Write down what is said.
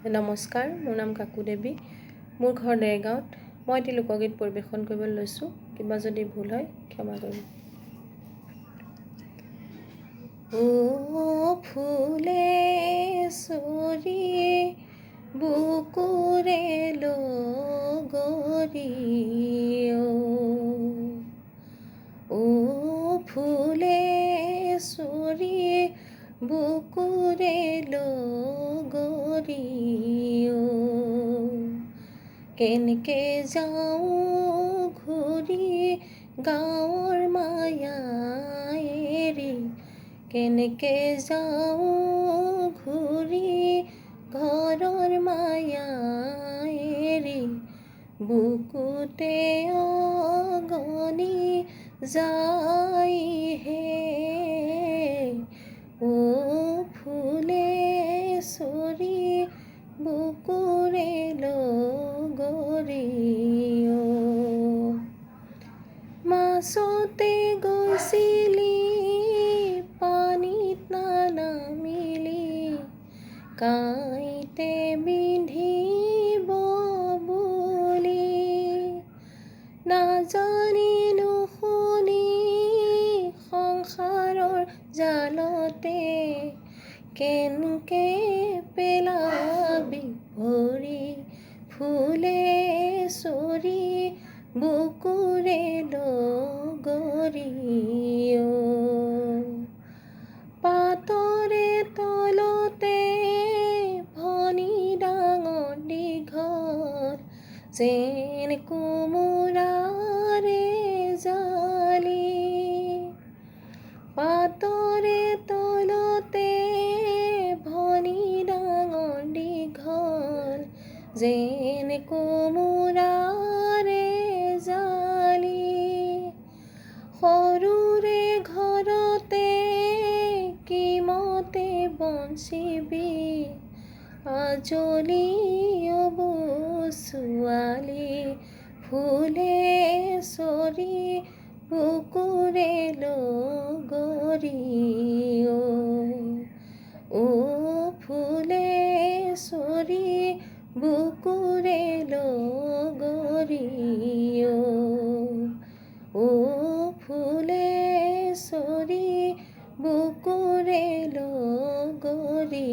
নমস্কাৰ, মোৰ নাম কাকু দেৱী। মোৰ ঘৰ দেৰগাঁৱত। মই এটি লোকগীত পৰিৱেশন কৰিবলৈ লৈছোঁ। কিবা যদি ভুল হয় ক্ষমা কৰিব। ও ফুলে চৰি বুকুৰে লগৰি, ও ফুলে চৰি বুকুৰে লগৰি, কেনেকে যাওঁ ঘূৰি গাঁৱৰ মায়া এৰি, কেনেকে যাওঁ ঘূৰি ঘৰৰ মায়া এৰি, বুকুতে অগনি যাই হে, ও ফুলে চৰি বুকুৰে লগৰি, মাছতে গৈছিলি পানীত নানামিলি, কাঁইতে বিন্ধিব বুলি, নাজানিলো শুনি সংসাৰৰ জালতে, কেনকে পেলাবি ভৰি, ফুলে চৰি বুকুৰে লগৰি, পাতৰে তলতে ভনী ডাঙৰ দীঘল, যেন কোমোৰাৰে জালি, পাতৰে তলতে ভনী ডাঙৰ দীঘল, যেন কোমোৰাৰে জালি, সৰুৰে ঘৰতে কিমতে বঞ্চিবি, আজলি অবু ছোৱালী, ফুলে চৰি বুকুৰে লগৰি, ও ফুলে চৰি বুকুৰে লগৰি, ও ফুলে চৰি বুকুৰে লগৰি।